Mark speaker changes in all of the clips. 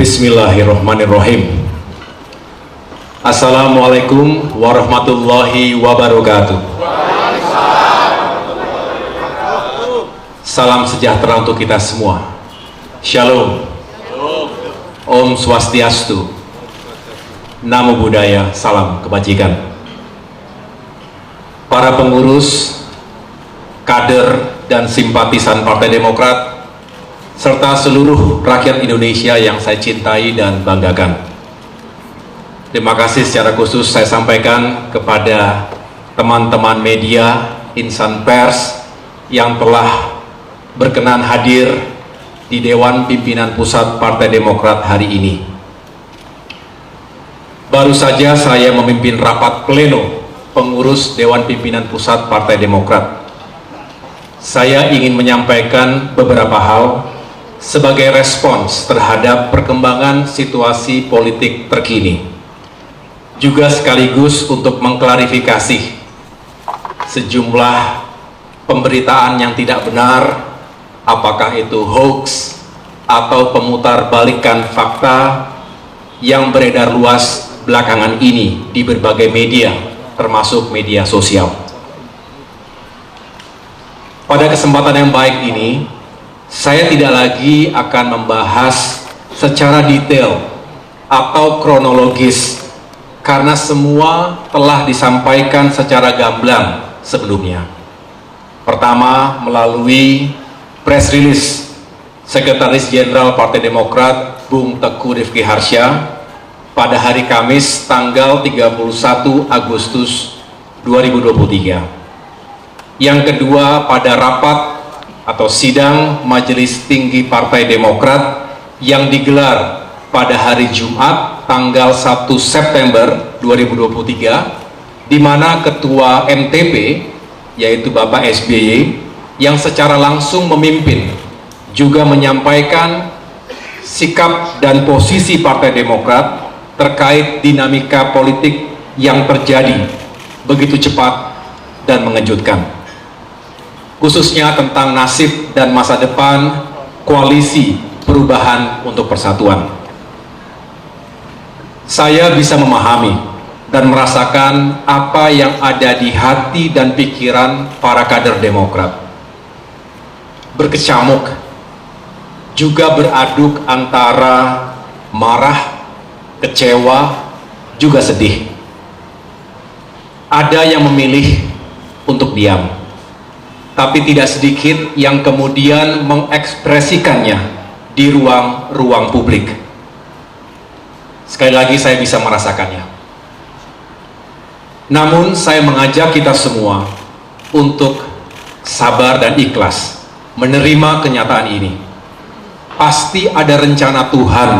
Speaker 1: Bismillahirrahmanirrahim. Assalamualaikum warahmatullahi wabarakatuh. Salam sejahtera untuk kita semua. Shalom. Om Swastiastu. Namo Buddhaya. Salam kebajikan. Para pengurus, kader, dan simpatisan Partai Demokrat serta seluruh rakyat Indonesia yang saya cintai dan banggakan. Terima kasih secara khusus saya sampaikan kepada teman-teman media, insan pers yang telah berkenan hadir di Dewan Pimpinan Pusat Partai Demokrat hari ini. Baru saja saya memimpin rapat pleno pengurus Dewan Pimpinan Pusat Partai Demokrat. Saya ingin menyampaikan beberapa hal sebagai respons terhadap perkembangan situasi politik terkini, juga sekaligus untuk mengklarifikasi sejumlah pemberitaan yang tidak benar, apakah itu hoax atau pemutarbalikan fakta yang beredar luas belakangan ini di berbagai media, termasuk media sosial. Pada kesempatan yang baik ini, saya tidak lagi akan membahas secara detail atau kronologis karena semua telah disampaikan secara gamblang sebelumnya. Pertama, melalui press release Sekretaris Jenderal Partai Demokrat Bung Teguh Rifki Harsha pada hari Kamis tanggal 31 Agustus 2023. Yang kedua, pada rapat atau sidang Majelis Tinggi Partai Demokrat yang digelar pada hari Jumat tanggal 1 September 2023, di mana Ketua MTP yaitu Bapak SBY yang secara langsung memimpin juga menyampaikan sikap dan posisi Partai Demokrat terkait dinamika politik yang terjadi begitu cepat dan mengejutkan, khususnya tentang nasib dan masa depan koalisi perubahan untuk persatuan. Saya bisa memahami dan merasakan apa yang ada di hati dan pikiran para kader Demokrat. Berkecamuk, juga beraduk antara marah, kecewa, juga sedih. Ada yang memilih untuk diam, tapi tidak sedikit yang kemudian mengekspresikannya di ruang publik. Sekali lagi saya bisa merasakannya. Namun saya mengajak kita semua untuk sabar dan ikhlas menerima kenyataan ini. Pasti ada rencana Tuhan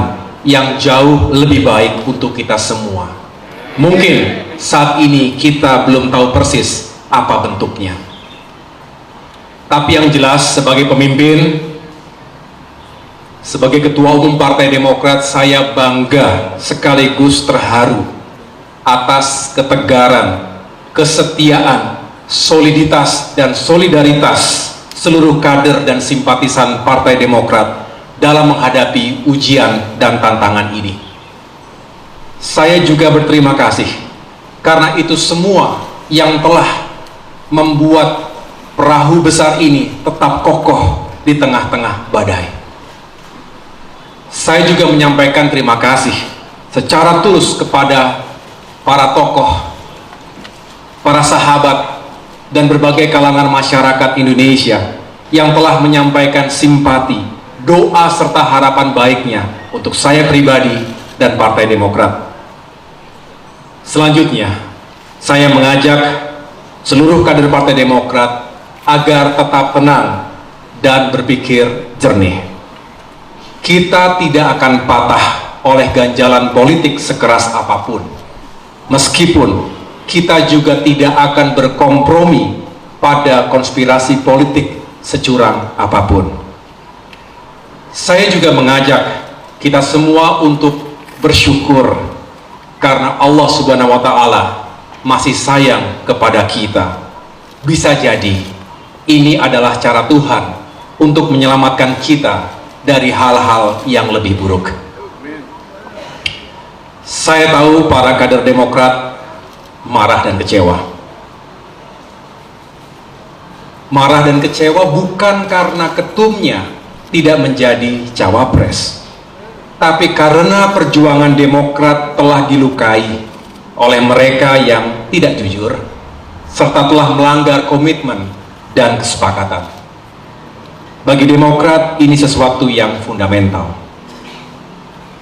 Speaker 1: yang jauh lebih baik untuk kita semua. Mungkin saat ini kita belum tahu persis apa bentuknya. Tapi yang jelas sebagai pemimpin, sebagai Ketua Umum Partai Demokrat, saya bangga sekaligus terharu atas ketegaran, kesetiaan, soliditas, dan solidaritas seluruh kader dan simpatisan Partai Demokrat dalam menghadapi ujian dan tantangan ini. Saya juga berterima kasih karena itu semua yang telah membuat perahu besar ini tetap kokoh di tengah-tengah badai. Saya juga menyampaikan terima kasih secara tulus kepada para tokoh, para sahabat, dan berbagai kalangan masyarakat Indonesia yang telah menyampaikan simpati, doa, serta harapan baiknya untuk saya pribadi dan Partai Demokrat. Selanjutnya, saya mengajak seluruh kader Partai Demokrat agar tetap tenang dan berpikir jernih. Kita tidak akan patah oleh ganjalan politik sekeras apapun, meskipun kita juga tidak akan berkompromi pada konspirasi politik securang apapun. Saya juga mengajak kita semua untuk bersyukur karena Allah Subhanahu wa Ta'ala masih sayang kepada kita. Bisa jadi ini adalah cara Tuhan untuk menyelamatkan kita dari hal-hal yang lebih buruk. Saya tahu para kader Demokrat marah dan kecewa. Marah dan kecewa bukan karena ketumnya tidak menjadi cawapres, tapi karena perjuangan Demokrat telah dilukai oleh mereka yang tidak jujur, serta telah melanggar komitmen dan kesepakatan. Bagi Demokrat, ini sesuatu yang fundamental.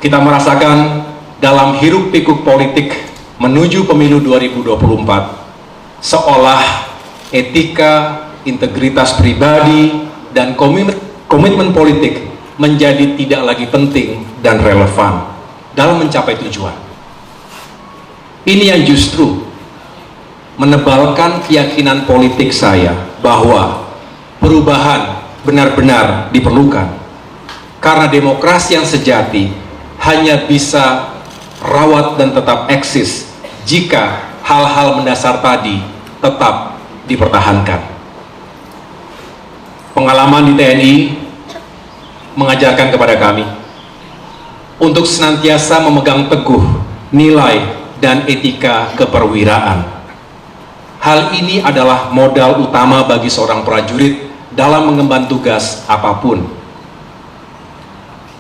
Speaker 1: Kita merasakan dalam hiruk-pikuk politik menuju pemilu 2024, seolah etika, integritas pribadi, dan komitmen politik menjadi tidak lagi penting dan relevan dalam mencapai tujuan. Ini yang justru menebalkan keyakinan politik saya bahwa perubahan benar-benar diperlukan, karena demokrasi yang sejati hanya bisa rawat dan tetap eksis jika hal-hal mendasar tadi tetap dipertahankan. Pengalaman di TNI mengajarkan kepada kami untuk senantiasa memegang teguh nilai dan etika keperwiraan. Hal ini adalah modal utama bagi seorang prajurit dalam mengemban tugas apapun.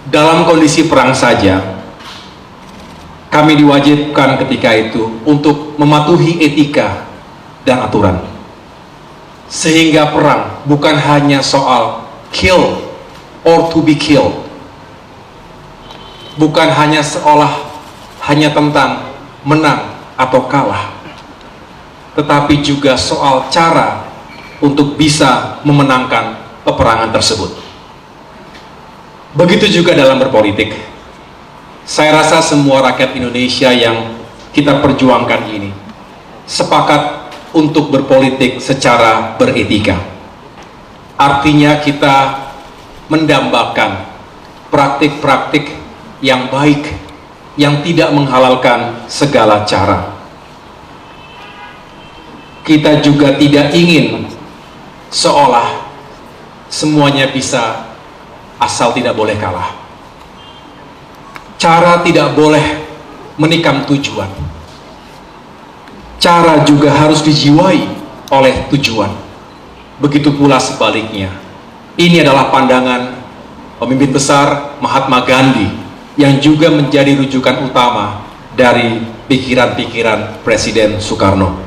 Speaker 1: Dalam kondisi perang saja, kami diwajibkan ketika itu untuk mematuhi etika dan aturan. Sehingga perang bukan hanya soal kill or to be killed. Bukan hanya hanya tentang menang atau kalah, tetapi juga soal cara untuk bisa memenangkan peperangan tersebut. Begitu juga dalam berpolitik. Saya rasa semua rakyat Indonesia yang kita perjuangkan ini sepakat untuk berpolitik secara beretika. Artinya kita mendambakan praktik-praktik yang baik, yang tidak menghalalkan segala cara. Kita juga tidak ingin seolah semuanya bisa asal tidak boleh kalah. Cara tidak boleh menikam tujuan. Cara juga harus dijiwai oleh tujuan. Begitu pula sebaliknya. Ini adalah pandangan pemimpin besar Mahatma Gandhi yang juga menjadi rujukan utama dari pikiran-pikiran Presiden Soekarno.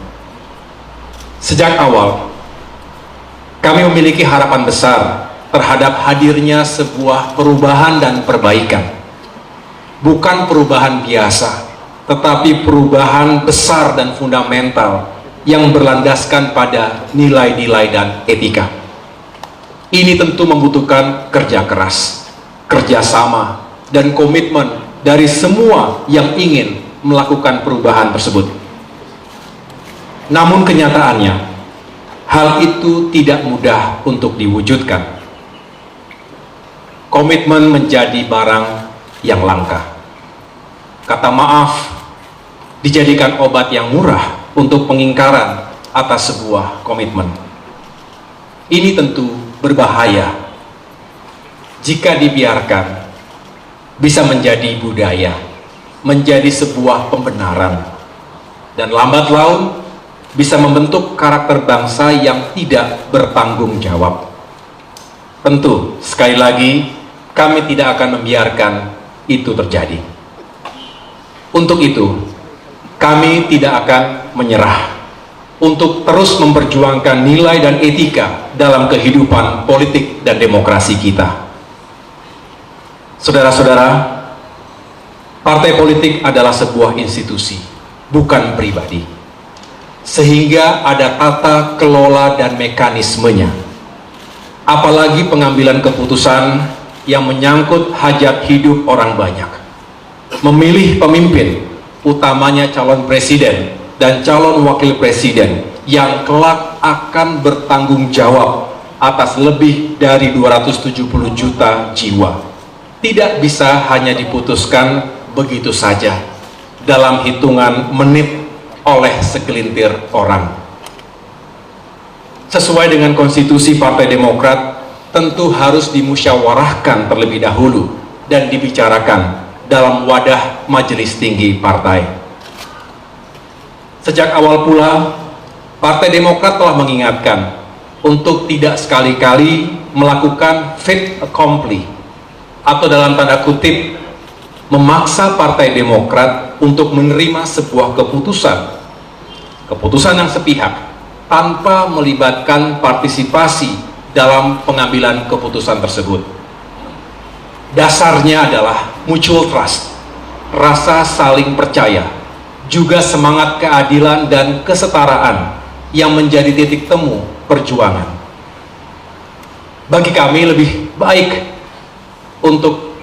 Speaker 1: Sejak awal, kami memiliki harapan besar terhadap hadirnya sebuah perubahan dan perbaikan. Bukan perubahan biasa, tetapi perubahan besar dan fundamental yang berlandaskan pada nilai-nilai dan etika. Ini tentu membutuhkan kerja keras, kerjasama, dan komitmen dari semua yang ingin melakukan perubahan tersebut. Namun kenyataannya, hal itu tidak mudah untuk diwujudkan. Komitmen menjadi barang yang langka. Kata maaf dijadikan obat yang murah untuk pengingkaran atas sebuah komitmen. Ini tentu berbahaya jika dibiarkan, bisa menjadi budaya, menjadi sebuah pembenaran, dan lambat laun bisa membentuk karakter bangsa yang tidak bertanggung jawab. Tentu, sekali lagi, kami tidak akan membiarkan itu terjadi. Untuk itu, kami tidak akan menyerah untuk terus memperjuangkan nilai dan etika dalam kehidupan politik dan demokrasi kita. Saudara-saudara, partai politik adalah sebuah institusi, bukan pribadi. Sehingga ada tata kelola dan mekanismenya. Apalagi pengambilan keputusan yang menyangkut hajat hidup orang banyak. Memilih pemimpin, utamanya calon presiden dan calon wakil presiden yang kelak akan bertanggung jawab atas lebih dari 270 juta jiwa. Tidak bisa hanya diputuskan begitu saja dalam hitungan menit oleh segelintir orang. Sesuai dengan konstitusi Partai Demokrat, tentu harus dimusyawarahkan terlebih dahulu dan dibicarakan dalam wadah majelis tinggi partai. Sejak awal pula, Partai Demokrat telah mengingatkan untuk tidak sekali-kali melakukan fait accompli, atau dalam tanda kutip memaksa Partai Demokrat untuk menerima sebuah keputusan yang sepihak tanpa melibatkan partisipasi dalam pengambilan keputusan tersebut. Dasarnya adalah mutual trust, rasa saling percaya, juga semangat keadilan dan kesetaraan yang menjadi titik temu perjuangan. Bagi kami lebih baik untuk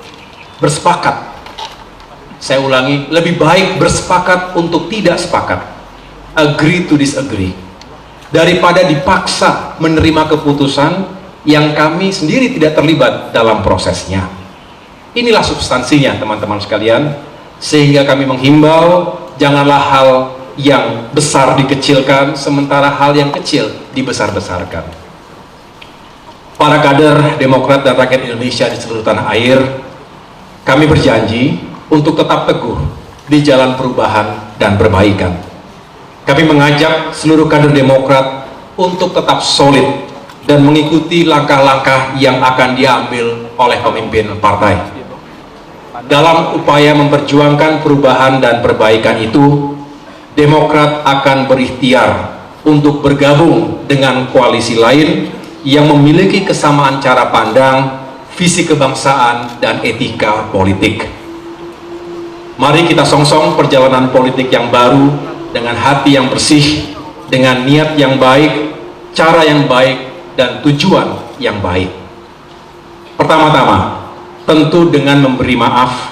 Speaker 1: bersepakat, saya ulangi, lebih baik bersepakat untuk tidak sepakat, agree to disagree, daripada dipaksa menerima keputusan yang kami sendiri tidak terlibat dalam prosesnya. Inilah substansinya, teman-teman sekalian, sehingga kami menghimbau janganlah hal yang besar dikecilkan, sementara hal yang kecil dibesar-besarkan. Para kader Demokrat dan rakyat Indonesia di seluruh tanah air, kami berjanji untuk tetap teguh di jalan perubahan dan perbaikan. Kami mengajak seluruh kader Demokrat untuk tetap solid dan mengikuti langkah-langkah yang akan diambil oleh pemimpin partai. Dalam upaya memperjuangkan perubahan dan perbaikan itu, Demokrat akan berikhtiar untuk bergabung dengan koalisi lain yang memiliki kesamaan cara pandang, visi kebangsaan, dan etika politik. Mari kita songsong perjalanan politik yang baru dengan hati yang bersih, dengan niat yang baik, cara yang baik, dan tujuan yang baik. Pertama-tama, tentu dengan memberi maaf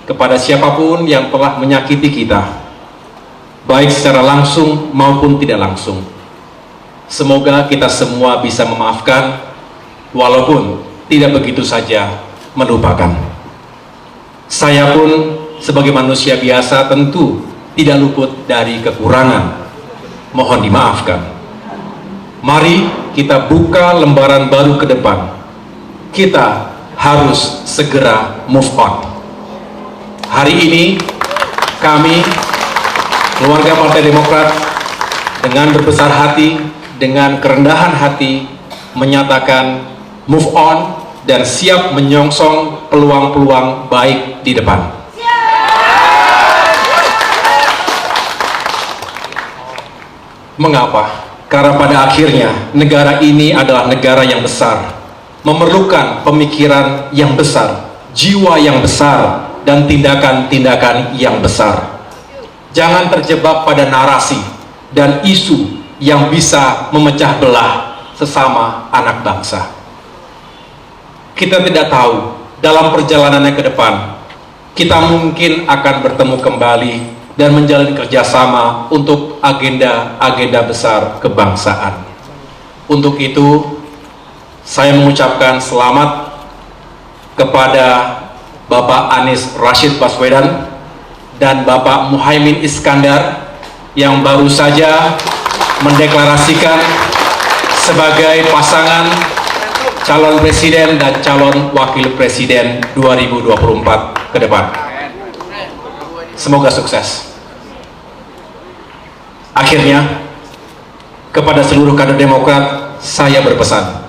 Speaker 1: kepada siapapun yang telah menyakiti kita, baik secara langsung maupun tidak langsung. Semoga kita semua bisa memaafkan, walaupun tidak begitu saja melupakan. Saya pun sebagai manusia biasa tentu tidak luput dari kekurangan. Mohon dimaafkan. Mari kita buka lembaran baru ke depan. Kita harus segera move on. Hari ini kami, keluarga Partai Demokrat, dengan berbesar hati, dengan kerendahan hati, menyatakan move on dan siap menyongsong peluang-peluang baik di depan. Mengapa? Karena pada akhirnya negara ini adalah negara yang besar, memerlukan pemikiran yang besar, jiwa yang besar, dan tindakan-tindakan yang besar. Jangan terjebak pada narasi dan isu yang bisa memecah belah sesama anak bangsa. Kita tidak tahu dalam perjalanannya ke depan, kita mungkin akan bertemu kembali dan menjalin kerjasama untuk agenda-agenda besar kebangsaan. Untuk itu, saya mengucapkan selamat kepada Bapak Anies Rashid Baswedan dan Bapak Muhaimin Iskandar yang baru saja mendeklarasikan sebagai pasangan calon presiden dan calon wakil presiden 2024 ke depan. Semoga sukses. Akhirnya, kepada seluruh kader Demokrat, saya berpesan,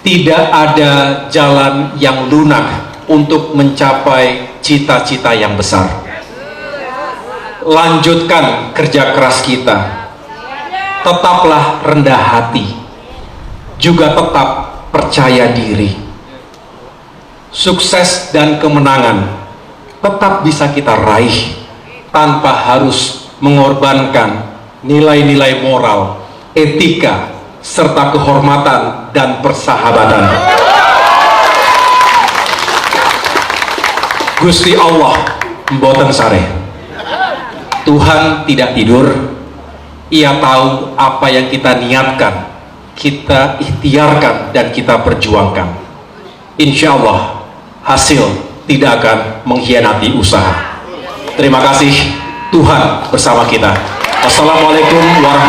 Speaker 1: tidak ada jalan yang lunak untuk mencapai cita-cita yang besar. Lanjutkan kerja keras kita. Tetaplah rendah hati, juga tetap percaya diri. Sukses dan kemenangan tetap bisa kita raih tanpa harus mengorbankan nilai-nilai moral, etika, serta kehormatan dan persahabatan. Gusti Allah mboten sareh. Tuhan tidak tidur. Ia tahu apa yang kita niatkan, kita ikhtiarkan, dan kita perjuangkan. Insya Allah hasil tidak akan mengkhianati usaha. Terima kasih. Tuhan bersama kita. Wassalamualaikum warahmatullahi wabarakatuh.